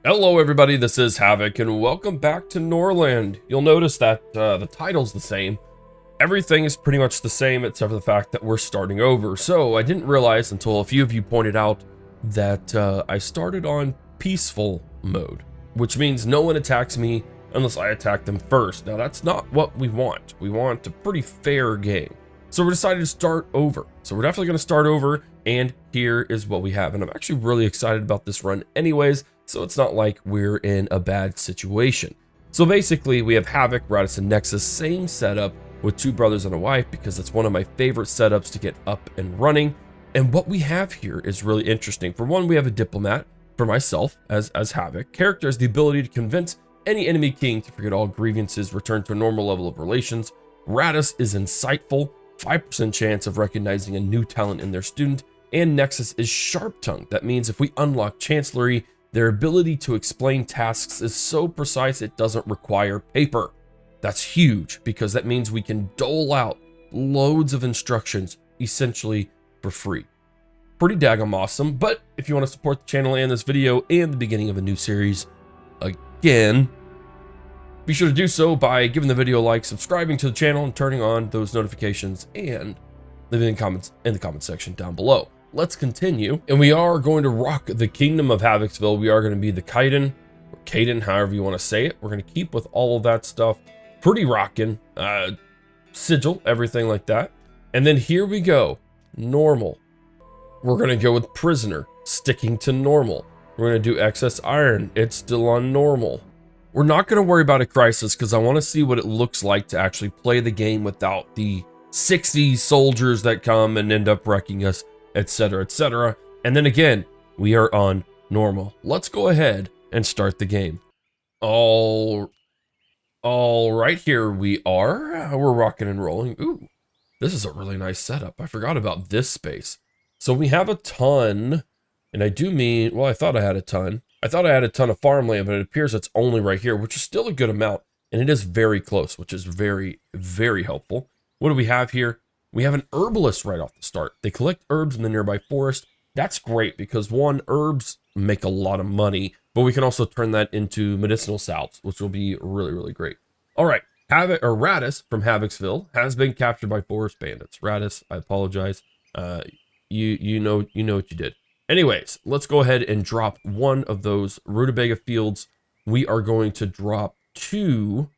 Hello everybody, this is Havoc and welcome back to Norland. You'll notice that the title's the same. Everything is pretty much the same except for the fact that we're starting over. So I didn't realize until a few of you pointed out that I started on peaceful mode, which means no one attacks me unless I attack them first. Now that's not what we want. We want a pretty fair game. So we decided to start over. So we're definitely going to start over, and here is what we have. And I'm actually really excited about this run anyways, so it's not like we're in a bad situation. So basically we have Havoc, Radis, and Nexus, same setup with two brothers and a wife, because it's one of my favorite setups to get up and running. And what we have here is really interesting. For one, we have a diplomat for myself as Havoc. Character has the ability to convince any enemy king to forget all grievances, return to a normal level of relations. Radis is insightful, 5% chance of recognizing a new talent in their student, and Nexus is sharp-tongued. That means if we unlock Chancellery, their ability to explain tasks is so precise it doesn't require paper. That's huge, because that means we can dole out loads of instructions essentially for free. Pretty daggum awesome. But if you want to support the channel and this video and the beginning of a new series, again, be sure to do so by giving the video a like, subscribing to the channel, and turning on those notifications, and leaving comments in the comment section down below. Let's continue, and we are going to rock the Kingdom of Havocsville. We are going to be the Kaiden, or Kaiden, however you want to say it. We're going to keep with all of that stuff. Pretty rocking. Sigil, everything like that. And then here we go. Normal. We're going to go with Prisoner, sticking to normal. We're going to do Excess Iron. It's still on normal. We're not going to worry about a Crisis, because I want to see what it looks like to actually play the game without the 60 soldiers that come and end up wrecking us, etc., etc. And then again, we are on normal. Let's go ahead and start the game. All right, here we are. We're rocking and rolling. Ooh, this is a really nice setup. I forgot about this space. So we have a ton, and I do mean, well, I thought I had a ton. I thought I had a ton of farmland, but it appears it's only right here, which is still a good amount, and it is very close, which is very, very helpful. What do we have here? We have an herbalist right off the start. They collect herbs in the nearby forest. That's great because, one, herbs make a lot of money, but we can also turn that into medicinal salves, which will be really, really great. All right, Radis from Havocsville has been captured by forest bandits. Radis, I apologize. You know what you did. Anyways, let's go ahead and drop one of those rutabaga fields. We are going to drop 2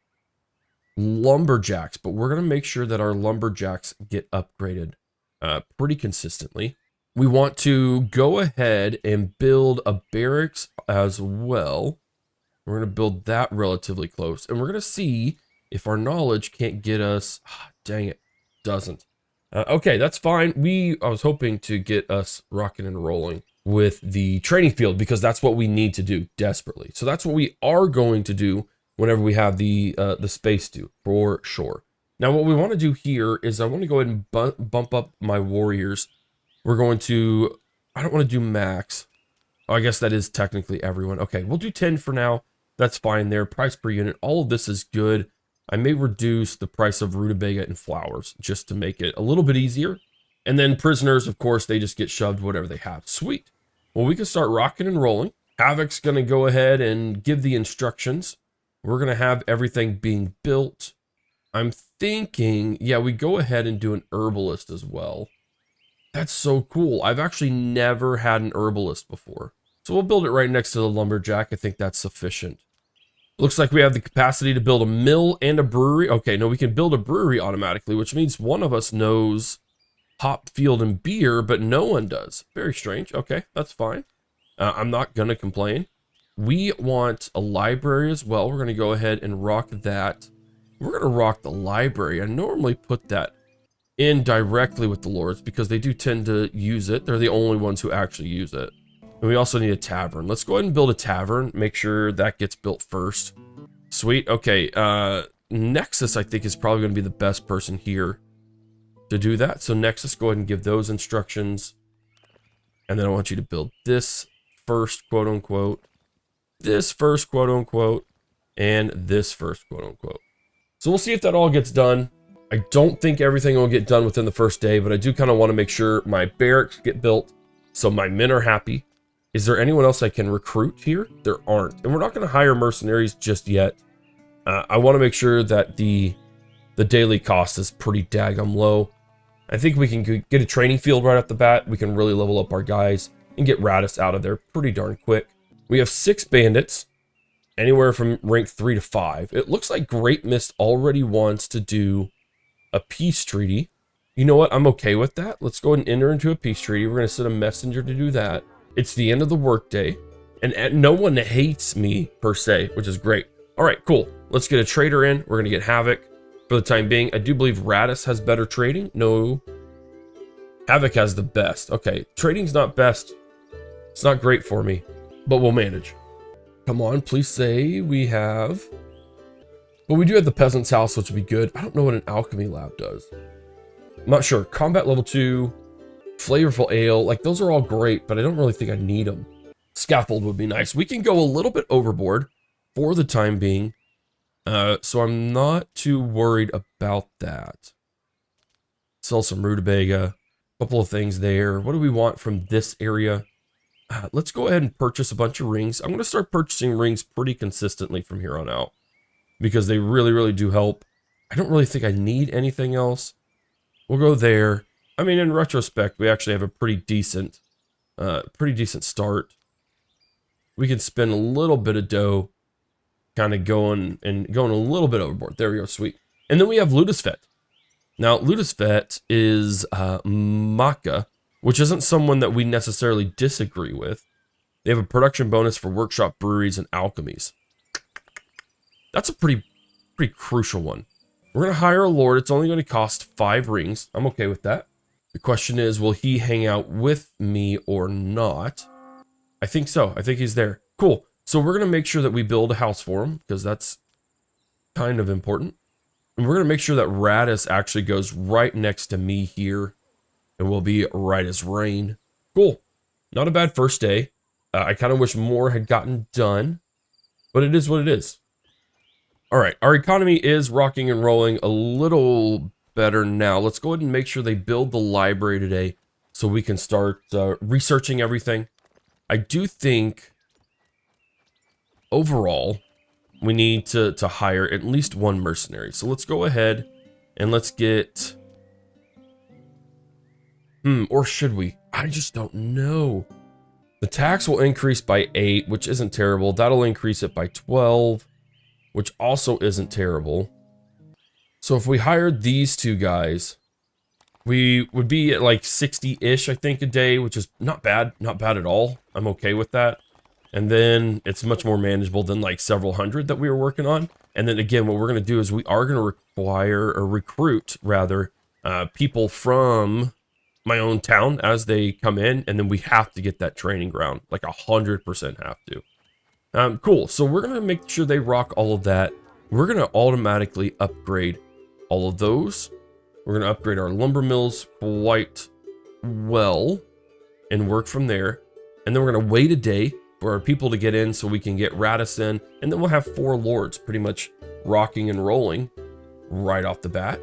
lumberjacks, but we're going to make sure that our lumberjacks get upgraded pretty consistently. We want to go ahead and build a barracks as well. We're going to build that relatively close, and we're going to see if our knowledge can't get us. Dang it, doesn't. Okay, that's fine. I was hoping to get us rocking and rolling with the training field, because that's what we need to do desperately. So that's what we are going to do whenever we have the space to, for sure. Now, what we want to do here is I want to go ahead and bump up my warriors. We're going to, I don't want to do max. Oh, I guess that is technically everyone. Okay, we'll do 10 for now. That's fine there. Price per unit. All of this is good. I may reduce the price of rutabaga and flowers just to make it a little bit easier. And then prisoners, of course, they just get shoved whatever they have. Sweet. Well, we can start rocking and rolling. Havoc's going to go ahead and give the instructions. We're going to have everything being built. I'm thinking, yeah, we go ahead and do an herbalist as well. That's so cool. I've actually never had an herbalist before. So we'll build it right next to the lumberjack. I think that's sufficient. Looks like we have the capacity to build a mill and a brewery. Okay, no, we can build a brewery automatically, which means one of us knows hop, field, and beer, but no one does. Very strange. Okay, that's fine. I'm not going to complain. We want a library as well. We're going to go ahead and rock that. We're going to rock the library. I normally put that in directly with the lords because they do tend to use it. They're the only ones who actually use it. And we also need a tavern. Let's go ahead and build a tavern. Make sure that gets built first. Sweet. Okay. Nexus, I think, is probably going to be the best person here to do that. So Nexus, go ahead and give those instructions. And then I want you to build this first, quote unquote. This first, quote unquote. And this first, quote unquote. So we'll see if that all gets done. I don't think everything will get done within the first day, but I do kind of want to make sure my barracks get built so my men are happy. Is there anyone else I can recruit here? There aren't. And we're not going to hire mercenaries just yet. I want to make sure that the daily cost is pretty daggum low. I think we can get a training field right off the bat. We can really level up our guys and get Radis out of there pretty darn quick. We have 6 bandits, anywhere from rank 3 to 5. It looks like Great Mist already wants to do a peace treaty. You know what? I'm okay with that. Let's go ahead and enter into a peace treaty. We're going to send a messenger to do that. It's the end of the workday, and no one hates me per se, which is great. All right, cool. Let's get a trader in. We're going to get Havoc for the time being. I do believe Radis has better trading. No. Havoc has the best. Okay, trading's not best. It's not great for me, but we'll manage. Come on, please say we have... Well, we do have the Peasant's House, which would be good. I don't know what an alchemy lab does. I'm not sure. Combat level 2, flavorful ale, like those are all great, but I don't really think I need them. Scaffold would be nice. We can go a little bit overboard for the time being, so I'm not too worried about that. Sell some rutabaga, a couple of things there. What do we want from this area? Let's go ahead and purchase a bunch of rings. I'm going to start purchasing rings pretty consistently from here on out because they really, really do help. I don't really think I need anything else. We'll go there. I mean, in retrospect, we actually have a pretty decent start. We can spend a little bit of dough, kind of going a little bit overboard. There we go, sweet. And then we have Ludusvet. Now, Ludusvet is Maka, which isn't someone that we necessarily disagree with. They have a production bonus for workshop breweries and alchemies. That's a pretty crucial one. We're going to hire a lord. It's only going to cost 5 rings. I'm okay with that. The question is, will he hang out with me or not? I think so. I think he's there. Cool. So we're going to make sure that we build a house for him because that's kind of important. And we're going to make sure that Radis actually goes right next to me here. And we'll be right as rain. Cool. Not a bad first day. I kind of wish more had gotten done. But it is what it is. All right. Our economy is rocking and rolling a little better now. Let's go ahead and make sure they build the library today. So we can start researching everything. I do think overall we need to hire at least 1 mercenary. So let's go ahead and let's get... or should we? I just don't know. The tax will increase by 8, which isn't terrible. That'll increase it by 12, which also isn't terrible. So if we hired these 2 guys, we would be at like 60-ish, I think, a day, which is not bad. Not bad at all. I'm okay with that. And then it's much more manageable than like several hundred that we were working on. And then again, what we're going to do is we are going to recruit people from my own town as they come in, and then we have to get that training ground, like 100% have to. Cool. So we're gonna make sure they rock all of that. We're gonna automatically upgrade all of those. We're gonna upgrade our lumber mills quite well and work from there. And then we're gonna wait a day for our people to get in so we can get Radis in, and then we'll have 4 lords pretty much rocking and rolling right off the bat.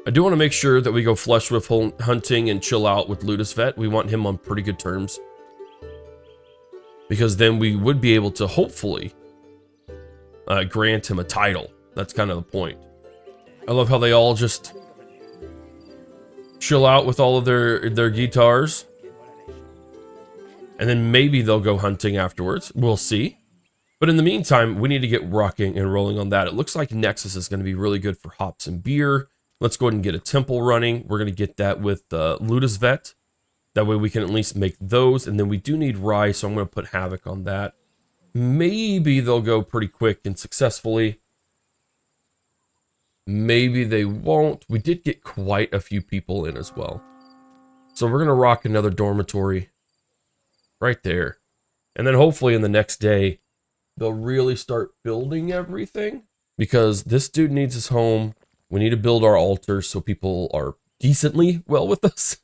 I do want to make sure that we go Fleshwolf hunting and chill out with Ludusvet. We want him on pretty good terms. Because then we would be able to hopefully grant him a title. That's kind of the point. I love how they all just chill out with all of their guitars. And then maybe they'll go hunting afterwards. We'll see. But in the meantime, we need to get rocking and rolling on that. It looks like Nexus is going to be really good for hops and beer. Let's go ahead and get a temple running. We're going to get that with Ludusvet. That way we can at least make those. And then we do need rye, so I'm going to put Havoc on that. Maybe they'll go pretty quick and successfully. Maybe they won't. We did get quite a few people in as well. So we're going to rock another dormitory right there. And then hopefully in the next day, they'll really start building everything. Because this dude needs his home. We need to build our altars so people are decently well with us.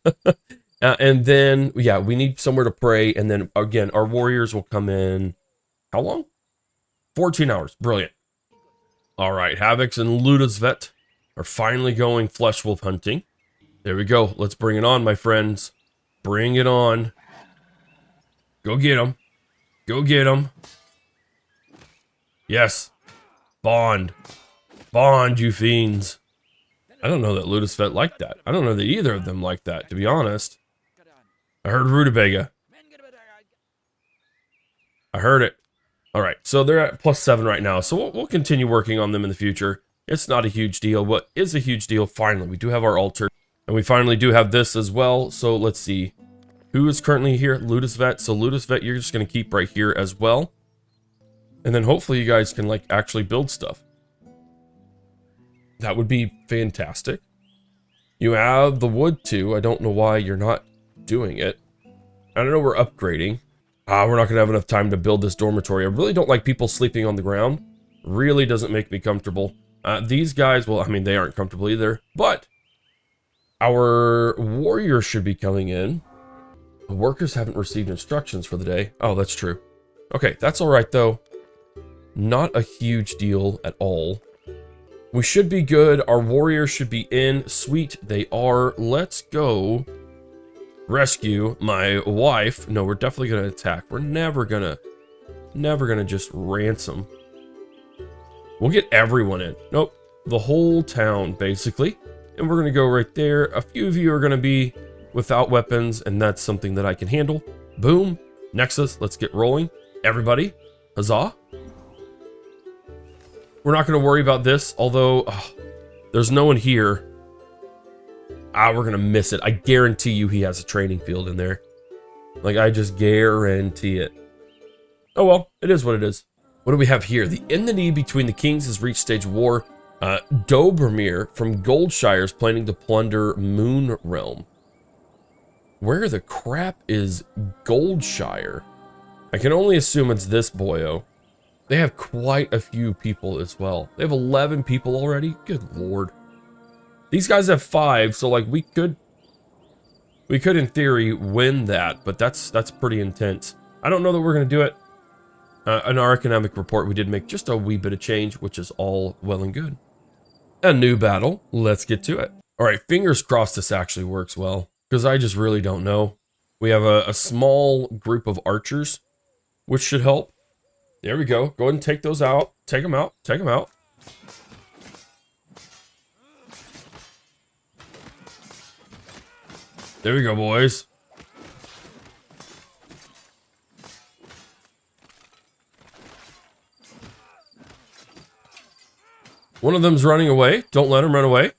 And then, yeah, we need somewhere to pray. And then, again, our warriors will come in. How long? 14 hours. Brilliant. All right, Havocs and Ludusvet are finally going Fleshwolf hunting. There we go. Let's bring it on, my friends. Bring it on. Go get him. Go get him. Yes. Bond. Bond, you fiends. I don't know that Ludusvet liked that. I don't know that either of them liked that, to be honest. I heard Rutabaga. I heard it. All right, so they're at +7 right now. So we'll continue working on them in the future. It's not a huge deal. What is a huge deal? Finally, we do have our altar. And we finally do have this as well. So let's see. Who is currently here? Ludusvet. So Ludusvet, you're just going to keep right here as well. And then hopefully you guys can like actually build stuff. That would be fantastic. You have the wood too. I don't know why you're not doing it. I don't know we're upgrading. We're not going to have enough time to build this dormitory. I really don't like people sleeping on the ground. Really doesn't make me comfortable. These guys, well, I mean, they aren't comfortable either. But our warriors should be coming in. The workers haven't received instructions for the day. Oh, that's true. Okay, that's all right, though. Not a huge deal at all. We should be good. Our warriors should be in. Sweet, they are. Let's go rescue my wife. No, we're definitely going to attack. We're never going to just ransom. We'll get everyone in. Nope, the whole town, basically. And we're going to go right there. A few of you are going to be without weapons, and that's something that I can handle. Boom. Nexus, let's get rolling. Everybody, huzzah. We're not going to worry about this, although there's no one here. We're going to miss it. I guarantee you he has a training field in there. Like, I just guarantee it. Oh, well, it is what it is. What do we have here? The enmity between the kings has reached stage of war. Dobromir from Goldshire is planning to plunder Moon Realm. Where the crap is Goldshire? I can only assume it's this boyo. They have quite a few people as well. They have 11 people already. Good lord. These guys have 5, so like we could in theory win that, but that's pretty intense. I don't know that we're gonna do it. In our economic report, we did make just a wee bit of change, which is all well and good. A new battle. Let's get to it. All right, fingers crossed this actually works well, because I just really don't know. We have a small group of archers, which should help. There we go. Go ahead and take those out. Take them out. Take them out. There we go, boys. One of them's running away. Don't let him run away.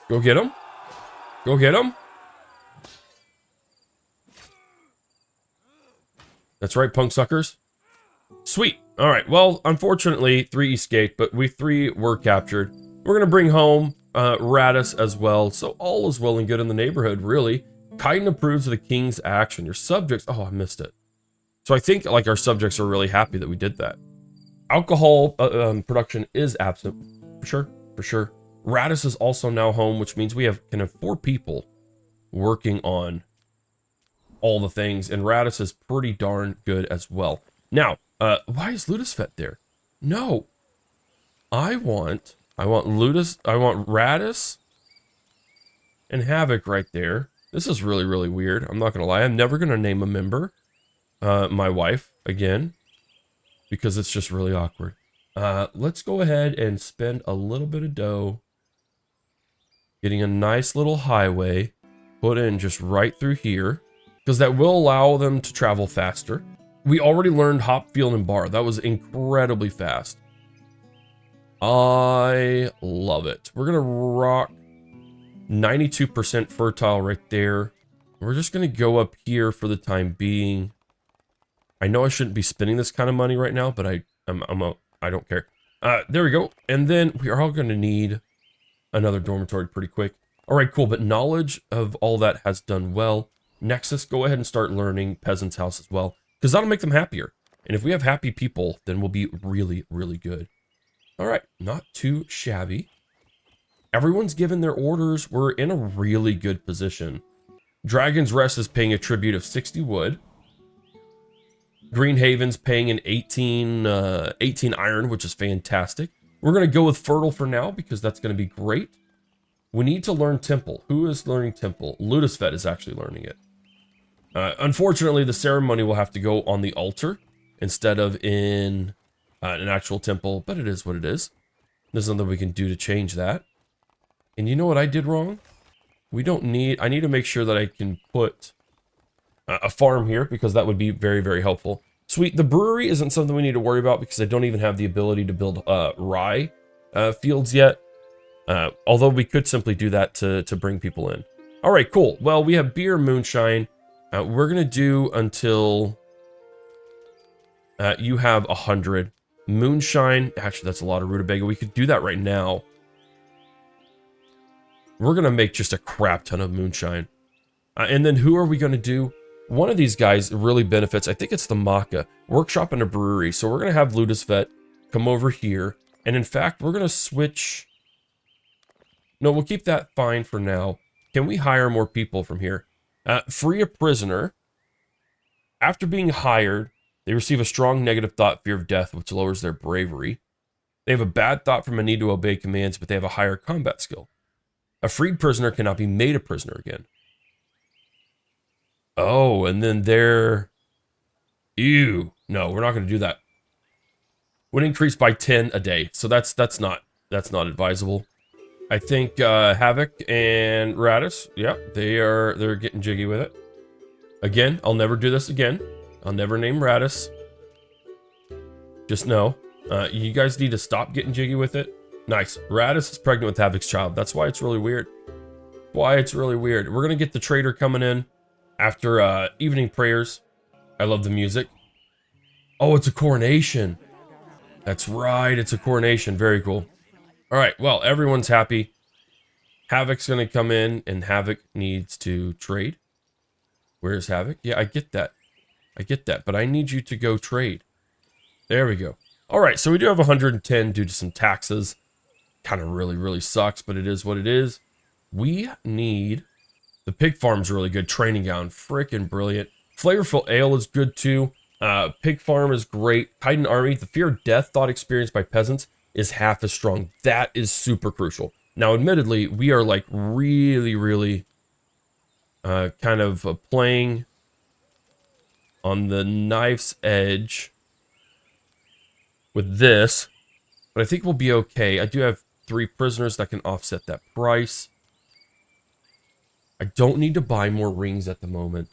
Go get him. Go get him. That's right, punk suckers. Sweet. All right. Well, unfortunately, 3 escaped, but we 3 were captured. We're going to bring home Radis as well. So all is well and good in the neighborhood, really. Chitin approves of the king's action. Your subjects... Oh, I missed it. So I think like our subjects are really happy that we did that. Alcohol production is absent. For sure. For sure. Radis is also now home, which means we can have 4 people working on all the things, and Radis is pretty darn good as well. Now, why is Ludusvet there? No. I want Radis and Havoc right there. This is really, really weird. I'm not gonna lie. I'm never gonna name a member my wife again, because it's just really awkward. Let's go ahead and spend a little bit of dough getting a nice little highway put in just right through here, because that will allow them to travel faster. We already learned hop, field, and bar. That was incredibly fast. I love it. We're going to rock 92% fertile right there. We're just going to go up here for the time being. I know I shouldn't be spending this kind of money right now, but I don't care. There we go. And then we are all going to need another dormitory pretty quick. All right, cool. But knowledge of all that has done well. Nexus, go ahead and start learning Peasant's House as well, because that'll make them happier. And if we have happy people, then we'll be really, really good. All right, not too shabby. Everyone's given their orders. We're in a really good position. Dragon's Rest is paying a tribute of 60 wood. Greenhaven's paying an 18 iron, which is fantastic. We're going to go with Fertile for now, because that's going to be great. We need to learn Temple. Who is learning Temple? Ludusvet is actually learning it. Unfortunately, the ceremony will have to go on the altar instead of in an actual temple, but it is what it is. There's nothing we can do to change that. And you know what I did wrong? I need to make sure that I can put a farm here, because that would be very, very helpful. Sweet, the brewery isn't something we need to worry about because I don't even have the ability to build rye fields yet. Although we could simply do that to bring people in. All right, cool. Well, we have beer, moonshine. We're going to do until you have 100. Moonshine, actually, that's a lot of rutabaga. We could do that right now. We're going to make just a crap ton of moonshine. And then who are we going to do? One of these guys really benefits. I think it's the Maca. Workshop and a brewery. So we're going to have Ludusvet come over here. And in fact, we're going to switch. No, we'll keep that fine for now. Can we hire more people from here? Free a prisoner. After being hired, they receive a strong negative thought, fear of death, which lowers their bravery. They have a bad thought from a need to obey commands, but they have a higher combat skill. A freed prisoner cannot be made a prisoner again. Oh, and then they're... Ew. No, we're not going to do that. Would increase by 10 a day. So that's not advisable. I think Havoc and Radis, yeah, they're getting jiggy with it. Again, I'll never do this again. I'll never name Radis. Just know, you guys need to stop getting jiggy with it. Nice. Radis is pregnant with Havoc's child. That's why it's really weird. We're gonna get the trader coming in after evening prayers. I love the music. Oh, it's a coronation. That's right, it's a coronation. Very cool. All right, well, everyone's happy. Havoc's gonna come in, and Havoc needs to trade. Where's Havoc? Yeah, I get that, but I need you to go trade. There we go. All right, so we do have 110 due to some taxes. Kind of really sucks, but it is what it is. We need... The pig farm's really good. Training gown, freaking brilliant. Flavorful ale is good too. Pig farm is great. Titan army, the fear of death thought experienced by peasants is half as strong. That is super crucial. Now, admittedly, we are like really kind of playing on the knife's edge with this, but I think we'll be okay. I do have 3 prisoners that can offset that price. I don't need to buy more rings at the moment.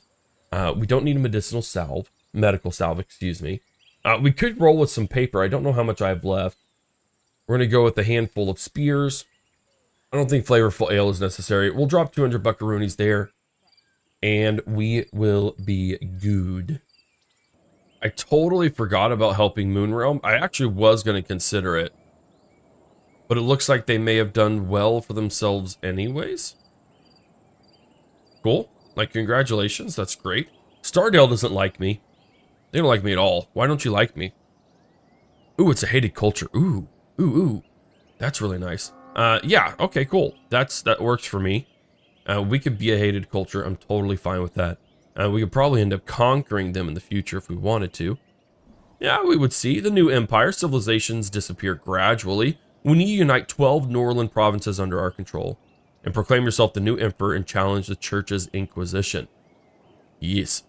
We don't need a medical salve, excuse me. We could roll with some paper. I don't know how much I have left. We're going to go with a handful of spears. I don't think flavorful ale is necessary. We'll drop 200 buckaroonies there, and we will be good. I totally forgot about helping Moonrealm. I actually was going to consider it, but it looks like they may have done well for themselves anyways. Cool. Like, congratulations. That's great. Stardale doesn't like me. They don't like me at all. Why don't you like me? Ooh, it's a hated culture. Ooh. That's really nice. Yeah, okay, cool. That works for me. We could be a hated culture. I'm totally fine with that. We could probably end up conquering them in the future if we wanted to. Yeah, we would see. The new empire. Civilizations disappear gradually. We need to unite 12 Norland provinces under our control and proclaim yourself the new emperor and challenge the church's inquisition. Yes,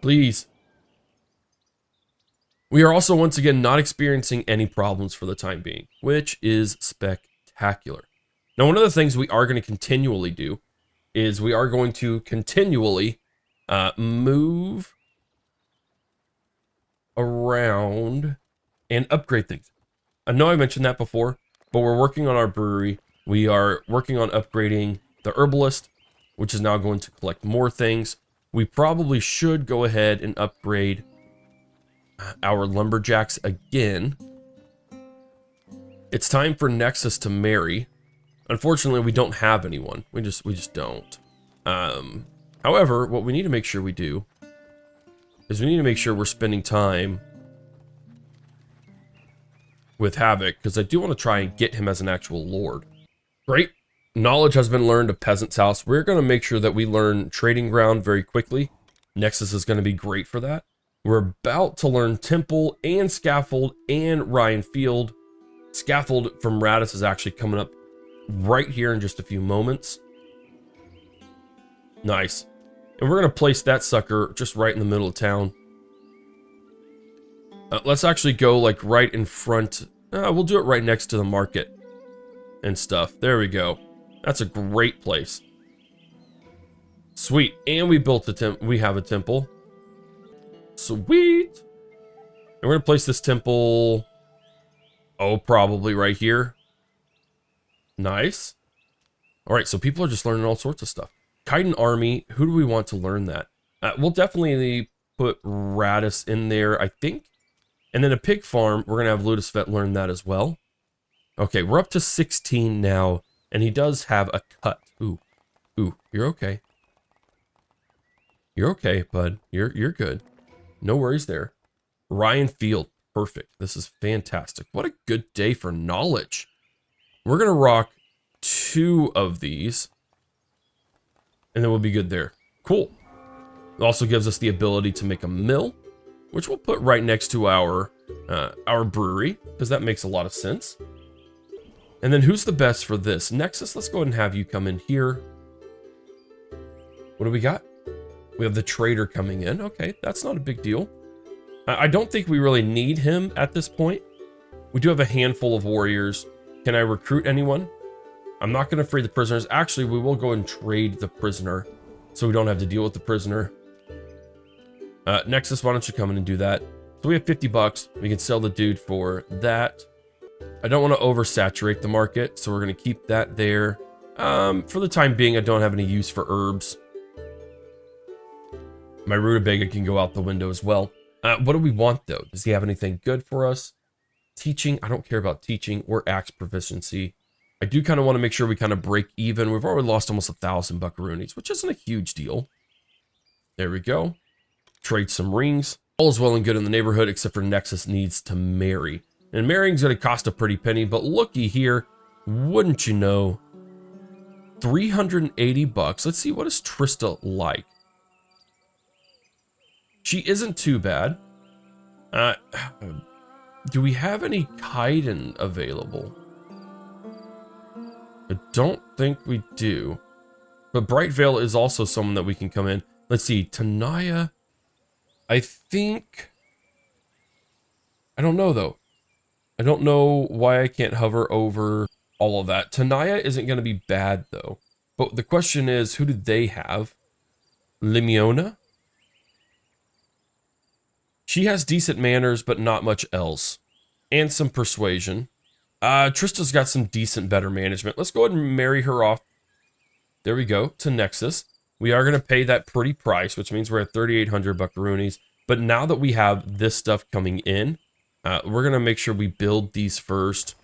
please. We are also once again not experiencing any problems for the time being, which is spectacular. Now, one of the things we are going to continually do is we are going to continually move around and upgrade things. I know I mentioned that before, but we're working on our brewery. We are working on upgrading the herbalist, which is now going to collect more things. We probably should go ahead and upgrade our lumberjacks again. It's time for Nexus to marry. Unfortunately, we don't have anyone. We just don't. However, what we need to make sure we do is we need to make sure we're spending time with Havoc, because I do want to try and get him as an actual lord. Great. Knowledge has been learned of Peasant's House. We're going to make sure that we learn Trading Ground very quickly. Nexus is going to be great for that. We're about to learn Temple and Scaffold and Ryan Field. Scaffold from Radis is actually coming up right here in just a few moments. Nice. And we're going to place that sucker just right in the middle of town. Let's actually go like right in front. We'll do it right next to the market and stuff. There we go. That's a great place. Sweet. And we built we have a temple. Sweet. And we're going to place this temple, probably right here. Nice. All right, so people are just learning all sorts of stuff. Chitin Army, who do we want to learn that? We'll definitely put Radis in there, I think. And then a pig farm, we're going to have Ludusvet learn that as well. Okay, we're up to 16 now, and he does have a cut. Ooh, you're okay. You're okay, bud. You're good. No worries there. Ryan Field, perfect. This is fantastic. What a good day for knowledge. We're going to rock 2 of these, and then we'll be good there. Cool. It also gives us the ability to make a mill, which we'll put right next to our brewery, because that makes a lot of sense. And then who's the best for this? Nexus, let's go ahead and have you come in here. What do we got? We have the trader coming in. Okay, that's not a big deal. I don't think we really need him at this point. We do have a handful of warriors. Can I recruit anyone? I'm not going to free the prisoners. Actually, we will go and trade the prisoner, so we don't have to deal with the prisoner. Nexus, why don't you come in and do that? So we have 50 bucks. We can sell the dude for that. I don't want to oversaturate the market, so we're going to keep that there. For the time being, I don't have any use for herbs. My rutabaga can go out the window as well. What do we want, though? Does he have anything good for us? Teaching, I don't care about teaching or axe proficiency. I do kind of want to make sure we kind of break even. We've already lost almost 1,000 buckaroonies, which isn't a huge deal. There we go. Trade some rings. All is well and good in the neighborhood, except for Nexus needs to marry. And marrying's going to cost a pretty penny, but looky here. Wouldn't you know? 380 bucks. Let's see, what is Trista like? She isn't too bad. Do we have any chitin available? I don't think we do. But Bright Veil is also someone that we can come in. Let's see, Tanaya. I think... I don't know, though. I don't know why I can't hover over all of that. Tanaya isn't going to be bad, though. But the question is, who do they have? Limiona? She has decent manners, but not much else. And some persuasion. Trista's got some decent better management. Let's go ahead and marry her off. There we go, to Nexus. We are going to pay that pretty price, which means we're at 3,800 buckaroonies. But now that we have this stuff coming in, we're going to make sure we build these first.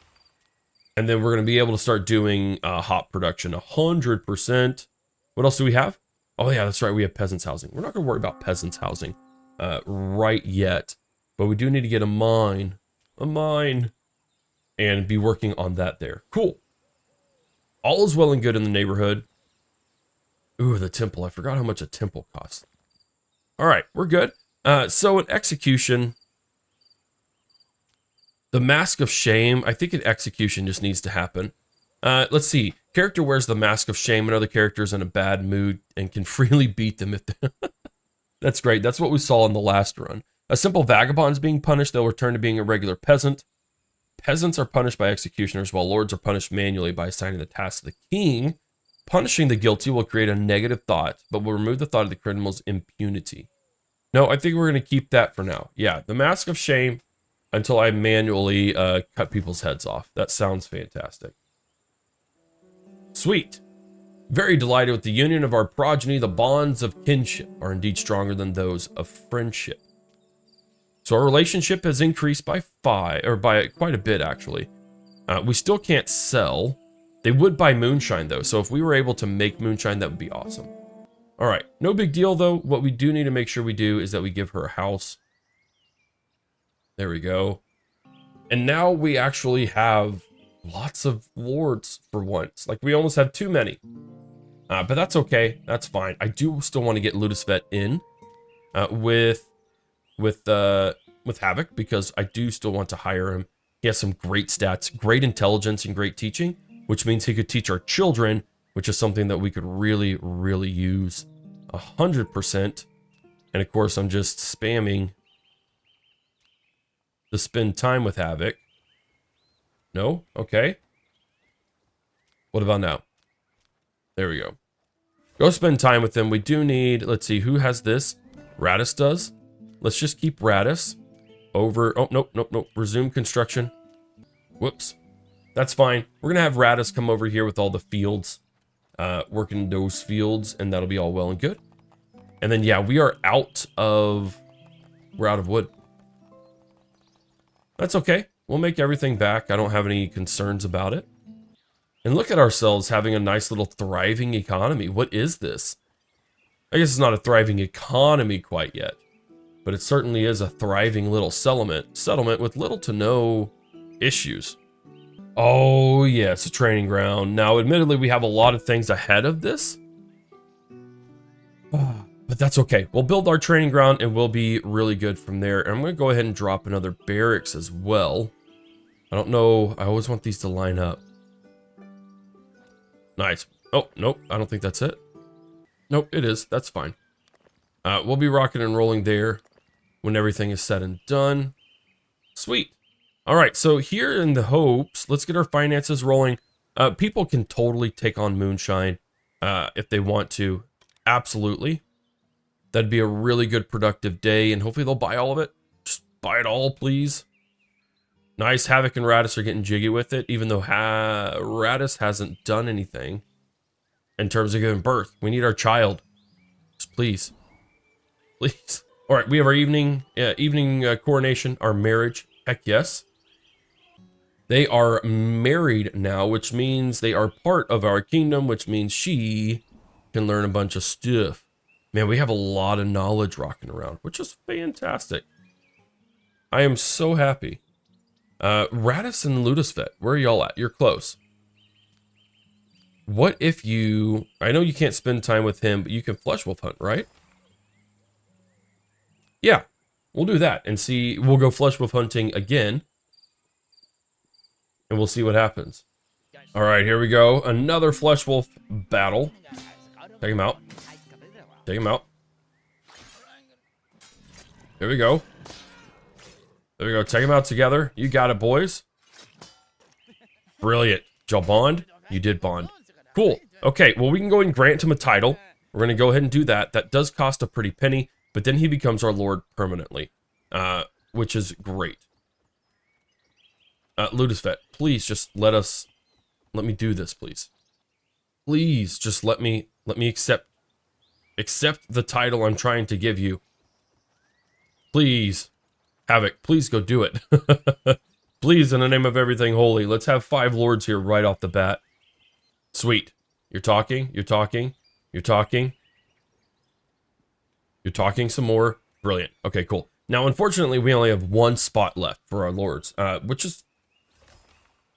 And then we're going to be able to start doing hop production 100%. What else do we have? Oh yeah, that's right, we have peasants housing. We're not going to worry about peasants housing right yet. But we do need to get a mine. And be working on that there. Cool. All is well and good in the neighborhood. Ooh, the temple. I forgot how much a temple costs. All right, we're good. So an execution. The Mask of Shame. I think an execution just needs to happen. Let's see. Character wears the Mask of Shame and other characters in a bad mood and can freely beat them if That's great. That's what we saw in the last run. A simple vagabond is being punished. They'll return to being a regular peasant. Peasants are punished by executioners, while lords are punished manually by assigning the task to the king. Punishing the guilty will create a negative thought, but will remove the thought of the criminal's impunity. No, I think we're going to keep that for now. Yeah, the Mask of Shame until I manually cut people's heads off. That sounds fantastic. Sweet. Very delighted with the union of our progeny. The bonds of kinship are indeed stronger than those of friendship. So our relationship has increased by by quite a bit, actually. We still can't sell. They would buy moonshine, though. So if we were able to make moonshine, that would be awesome. All right. No big deal, though. What we do need to make sure we do is that we give her a house. There we go. And now we actually have lots of lords for once. Like, we almost have too many. But that's okay. That's fine. I do still want to get Ludusvet in with Havoc, because I do still want to hire him. He has some great stats, great intelligence, and great teaching, which means he could teach our children, which is something that we could really, really use 100%. And of course, I'm just spamming to spend time with Havoc. No? Okay. What about now? There we go. Go spend time with them. We do need, let's see, who has this? Radis does. Let's just keep Radis over. Oh, nope, nope, nope. Resume construction. Whoops. That's fine. We're going to have Radis come over here with all the fields, working those fields, and that'll be all well and good. And then, yeah, we're out of wood. That's okay. We'll make everything back. I don't have any concerns about it. And look at ourselves having a nice little thriving economy. What is this? I guess it's not a thriving economy quite yet, but it certainly is a thriving little settlement with little to no issues. Oh, yes, a training ground. Now, admittedly, we have a lot of things ahead of this, but that's okay. We'll build our training ground and we'll be really good from there. And I'm going to go ahead and drop another barracks as well. I don't know. I always want these to line up. Nice. Oh, nope. I don't think that's it. Nope, it is. That's fine. We'll be rocking and rolling there when everything is said and done. Sweet. All right, so here in the hopes, let's get our finances rolling. People can totally take on moonshine if they want to. Absolutely. That'd be a really good productive day, and hopefully they'll buy all of it. Just buy it all, please. Nice. Havoc and Radis are getting jiggy with it, even though Radis hasn't done anything in terms of giving birth. We need our child. Just please. Please. All right, we have our evening coronation, our marriage. Heck yes. They are married now, which means they are part of our kingdom, which means she can learn a bunch of stuff. Man, we have a lot of knowledge rocking around, which is fantastic. I am so happy. Radis and Ludusvet, where are y'all at? You're close. What if you... I know you can't spend time with him, but you can Fleshwolf hunt, right? Yeah, we'll do that and see. We'll go Fleshwolf hunting again. And we'll see what happens. All right, here we go. Another Fleshwolf battle. Take him out. Take him out. There we go. There we go. Take him out together. You got it, boys. Brilliant. Did y'all bond? You did bond. Cool. Okay, well, we can go ahead and grant him a title. We're going to go ahead and do that. That does cost a pretty penny, but then he becomes our lord permanently, which is great. Ludusvet, please just let me do this, please. Please just let me accept the title I'm trying to give you. Please. Havoc, please go do it. Please, in the name of everything holy, let's have 5 lords here right off the bat. Sweet. You're talking, you're talking, you're talking. You're talking some more. Brilliant. Okay, cool. Now, unfortunately, we only have 1 spot left for our lords, which is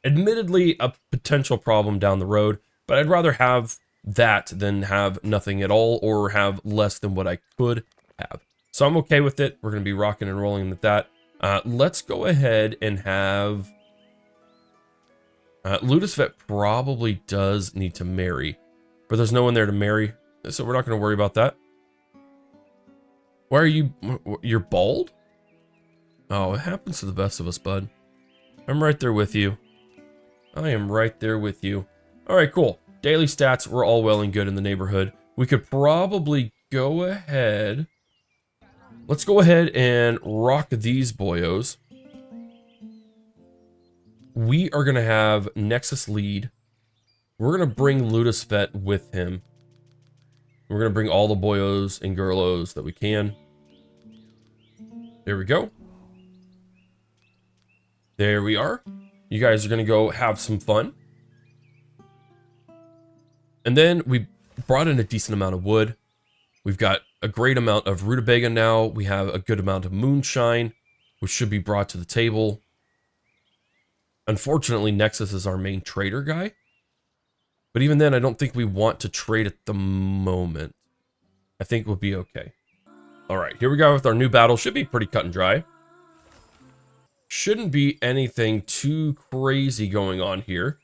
admittedly a potential problem down the road, but I'd rather have that than have nothing at all or have less than what I could have. So I'm okay with it. We're going to be rocking and rolling with that. Let's go ahead and have... Ludusvet probably does need to marry, but there's no one there to marry, so we're not going to worry about that. Why are you... You're bald? Oh, it happens to the best of us, bud. I'm right there with you. I am right there with you. All right, cool. Daily stats, we're all well and good in the neighborhood. We could probably go ahead... Let's go ahead and rock these boyos. We are going to have Nexus lead. We're going to bring Ludusvet with him. We're going to bring all the boyos and girlos that we can. There we go. There we are. You guys are going to go have some fun. And then we brought in a decent amount of wood. We've got a great amount of rutabaga now. We have a good amount of moonshine, which should be brought to the table. Unfortunately, Nexus is our main trader guy. But even then, I don't think we want to trade at the moment. I think we'll be okay. All right, here we go with our new battle. Should be pretty cut and dry. Shouldn't be anything too crazy going on here.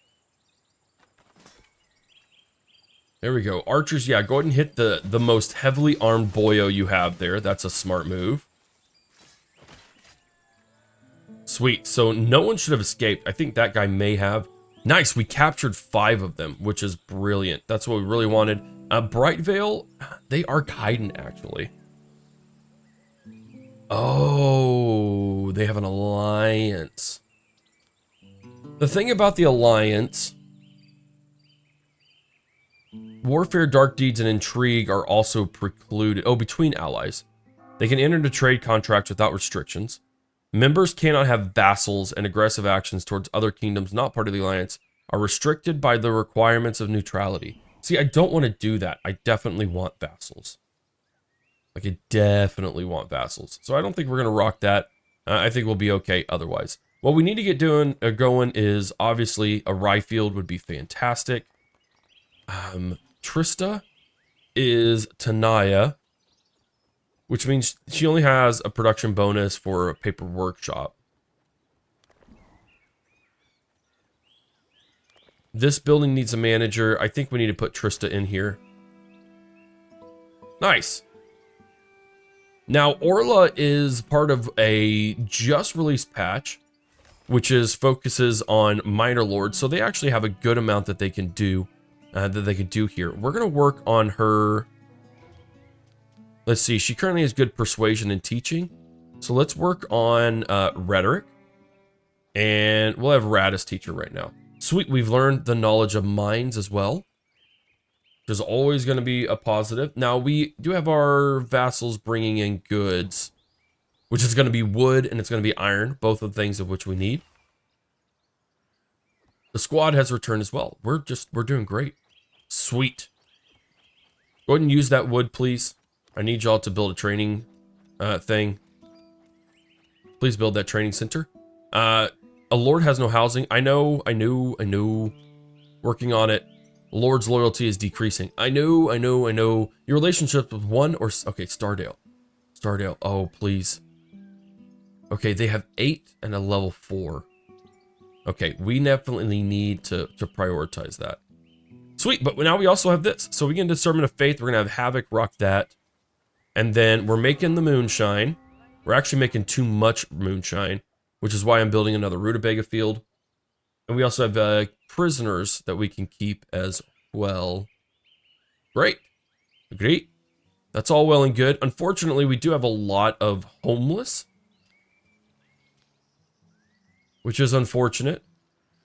There we go. Archers, yeah, go ahead and hit the most heavily armed boyo you have there. That's a smart move. Sweet. So no one should have escaped. I think that guy may have. Nice. We captured 5 of them, which is brilliant. That's what we really wanted. Bright Veil, they are Kaiden, actually. Oh, they have an alliance. The thing about the alliance, warfare, dark deeds, and intrigue are also precluded. Oh, between allies. They can enter into trade contracts without restrictions. Members cannot have vassals, and aggressive actions towards other kingdoms not part of the alliance are restricted by the requirements of neutrality. See, I don't want to do that. I definitely want vassals. Like, I definitely want vassals. So I don't think we're going to rock that. I think we'll be okay otherwise. What we need to get going is, obviously, a rye field would be fantastic. Trista is Tanaya, which means she only has a production bonus for a paper workshop. This building needs a manager. I think we need to put Trista in here. Nice. Now, Orla is part of a just released patch, which focuses on minor lords. So they actually have a good amount that they can do, here. We're going to work on her. Let's see. She currently has good persuasion and teaching. So let's work on rhetoric. And we'll have Rad as teacher right now. Sweet. We've learned the knowledge of mines as well, which is always going to be a positive. Now, we do have our vassals bringing in goods, which is going to be wood and it's going to be iron, both of the things of which we need. The squad has returned as well. We're doing great. Sweet. Go ahead and use that wood, please. I need y'all to build a training thing. Please build that training center. A lord has no housing. I know. Working on it. Lord's loyalty is decreasing. I know. Your relationship with one or... Okay, Stardale. Oh, please. Okay, they have 8 and a level 4. Okay, we definitely need to prioritize that. Sweet, but now we also have this. So we can Discernment of Faith. We're going to have Havoc rock that. And then we're making the moonshine. We're actually making too much moonshine, which is why I'm building another rutabaga field. And we also have prisoners that we can keep as well. Great. That's all well and good. Unfortunately, we do have a lot of homeless, which is unfortunate.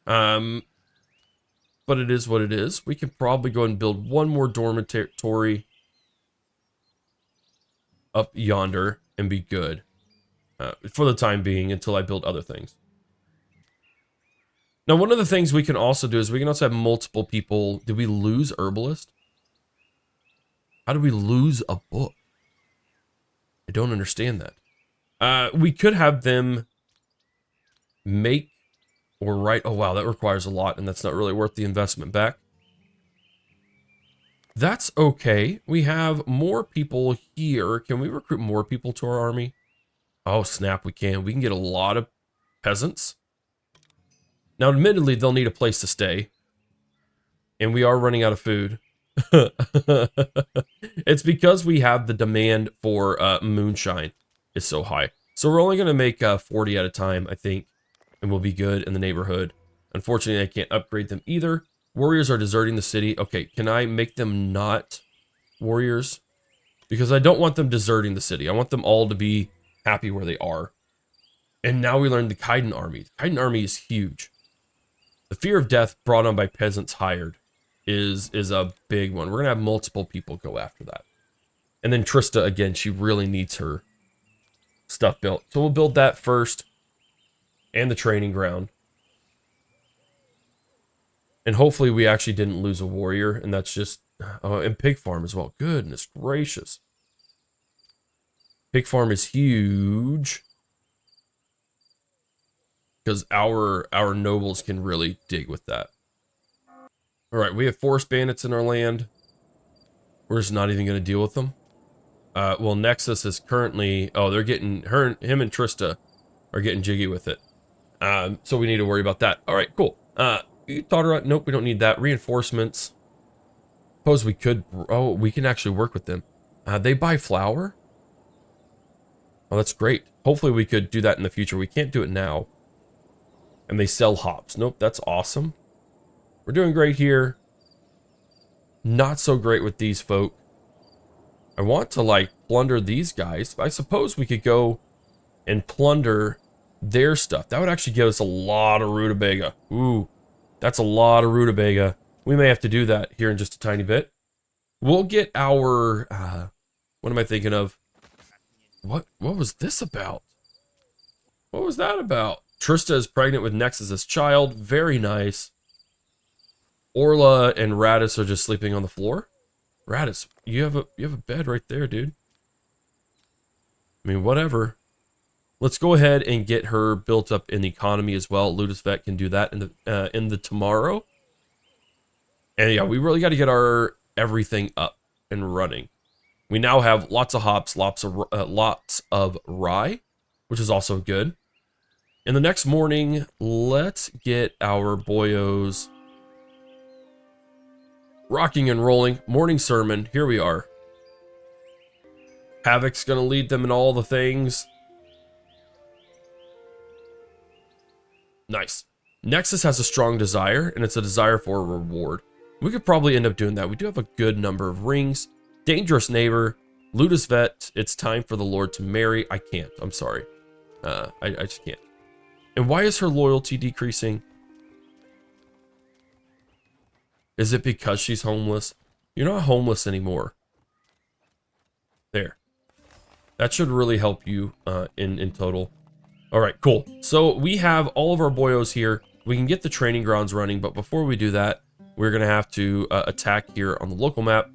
But it is what it is. We can probably go and build one more dormitory up yonder and be good. For the time being, until I build other things. Now, one of the things we can also do is we can also have multiple people. Did we lose Herbalist? How did we lose a book? I don't understand that. We could have them make or write. Oh, wow, that requires a lot, and that's not really worth the investment back. That's okay. We have more people here. Can we recruit more people to our army? Oh, snap, we can. We can get a lot of peasants. Now, admittedly, they'll need a place to stay. And we are running out of food. It's because we have the demand for moonshine is so high. So we're only going to make 40 at a time, I think. And we'll be good in the neighborhood. Unfortunately, I can't upgrade them either. Warriors are deserting the city. Okay, can I make them not warriors? Because I don't want them deserting the city. I want them all to be happy where they are. And now we learned the Kaiden army. The Kaiden army is huge. The fear of death brought on by peasants hired is a big one. We're going to have multiple people go after that. And then Trista, again, she really needs her stuff built. So we'll build that first. And the training ground. And hopefully we actually didn't lose a warrior. And that's just... and pig farm as well. Goodness gracious. Pig farm is huge. Because our nobles can really dig with that. Alright, we have forest bandits in our land. We're just not even going to deal with them. Well, Nexus is currently... Oh, they're getting... Him and Trista are getting jiggy with it. So we need to worry about that. Alright, cool. You taught her out. Nope, we don't need that. Reinforcements. suppose we could, oh, we can actually work with them. They buy flour? Oh, that's great. Hopefully we could do that in the future. We can't do it now. And they sell hops. Nope, that's awesome. We're doing great here. Not so great with these folk. I want to, like, plunder these guys. I suppose we could go and plunder their stuff. That would actually give us a lot of rutabaga. Ooh, that's a lot of rutabaga. We may have to do that here in just a tiny bit. We'll get our, what am I thinking of? What was this about? What was that about? Trista is pregnant with Nexus's child. Very nice. Orla and Radis are just sleeping on the floor. Radis, you have a bed right there, dude. I mean, whatever. Let's go ahead and get her built up in the economy as well. Ludus Vet can do that in the tomorrow. And yeah, we really got to get our everything up and running. We now have lots of hops, lots of rye, which is also good. In the next morning, let's get our boyos rocking and rolling. Morning sermon, here we are. Havoc's gonna lead them in all the things. Nice. Nexus has a strong desire, and it's a desire for a reward. We could probably end up doing that. We do have a good number of rings. Dangerous neighbor. Ludus Vet, it's time for the Lord to marry. I can't, I'm sorry. I just can't. And why is her loyalty decreasing? Is it because she's homeless? You're not homeless anymore. There. That should really help you in total. All right, cool. So we have all of our boyos here. We can get the training grounds running, but before we do that, we're going to have to attack here on the local map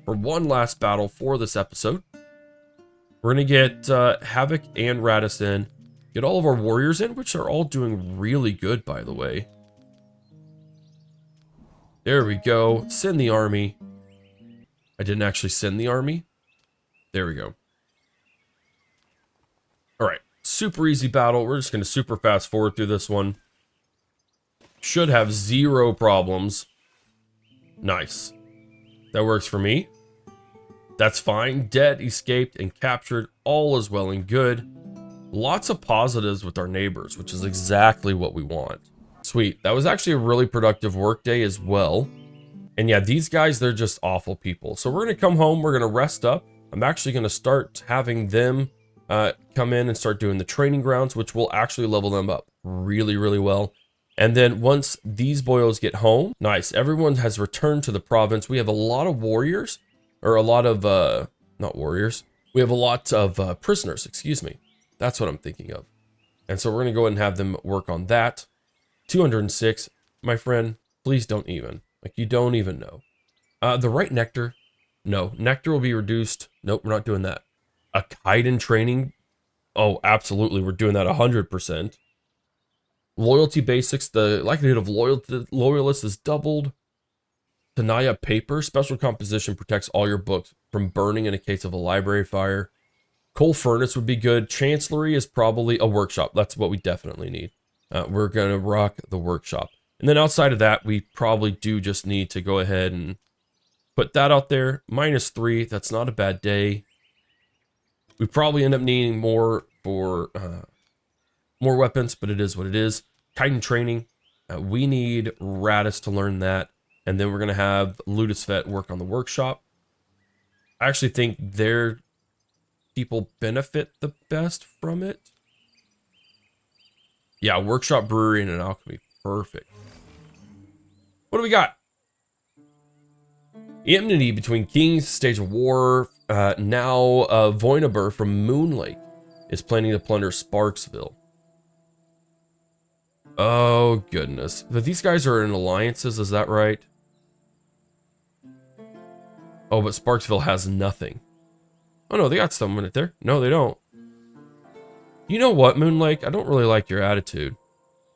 for one last battle for this episode. We're going to get Havoc and Radis in. Get all of our warriors in, which are all doing really good, by the way. There we go. Send the army. I didn't actually send the army. There we go. All right. Super easy battle. We're just going to super fast forward through this one. Should have zero problems. Nice. That works for me. That's fine. Dead, escaped, and captured. All is well and good. Lots of positives with our neighbors, which is exactly what we want. Sweet. That was actually a really productive work day as well. And yeah, these guys, they're just awful people. So we're going to come home. We're going to rest up. I'm actually going to start having them come in and start doing the training grounds, which will actually level them up really, really well. And then once these boyos get home, nice. Everyone has returned to the province. We have a lot of warriors, or a lot of, not warriors. We have a lot of prisoners, excuse me. That's what I'm thinking of. And so we're going to go ahead and have them work on that. 206, my friend, please don't even. Like, you don't even know. The right nectar. No, nectar will be reduced. Nope, we're not doing that. A Kaiden training. Oh, absolutely. We're doing that 100%. Loyalty basics. The likelihood of loyalists is doubled. Tanaya paper. Special composition protects all your books from burning in a case of a library fire. Coal furnace would be good. Chancellery is probably a workshop. That's what we definitely need. We're going to rock the workshop. And then outside of that, we probably do just need to go ahead and put that out there. -3. That's not a bad day. We probably end up needing more for more weapons, but it is what it is. Kaiden training. We need Radis to learn that. And then we're going to have Ludus Vet work on the workshop. I actually think their people benefit the best from it. Yeah, workshop, brewery, and an alchemy. Perfect. What do we got? Enmity between kings, stage of war. Now, Voinabur from Moonlake is planning to plunder Sparksville. Oh, goodness. But these guys are in alliances, is that right? Oh, but Sparksville has nothing. Oh, no, they got someone in there. No, they don't. You know what, Moonlake? I don't really like your attitude.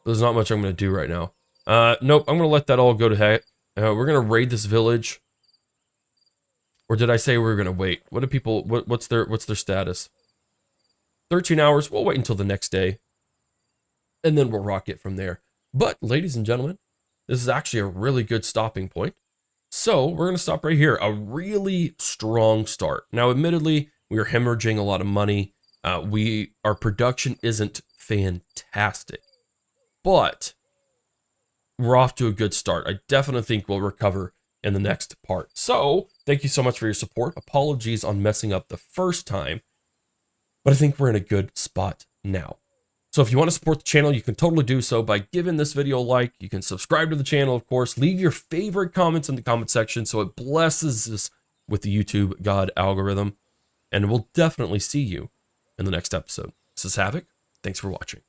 There's not much I'm going to do right now. Nope, I'm going to let that all go to heck. We're going to raid this village. Or did I say we were going to wait? What do people, what's their status? 13 hours. We'll wait until the next day. And then we'll rock it from there. But, ladies and gentlemen, this is actually a really good stopping point. So we're going to stop right here. A really strong start. Now, admittedly, we are hemorrhaging a lot of money. Our production isn't fantastic, but we're off to a good start. I definitely think we'll recover in the next part. So thank you so much for your support. Apologies on messing up the first time, but I think we're in a good spot now. So if you want to support the channel, you can totally do so by giving this video a like. You can subscribe to the channel, of course. Leave your favorite comments in the comment section so it blesses us with the YouTube God algorithm. And we'll definitely see you in the next episode. This is Havoc. Thanks for watching.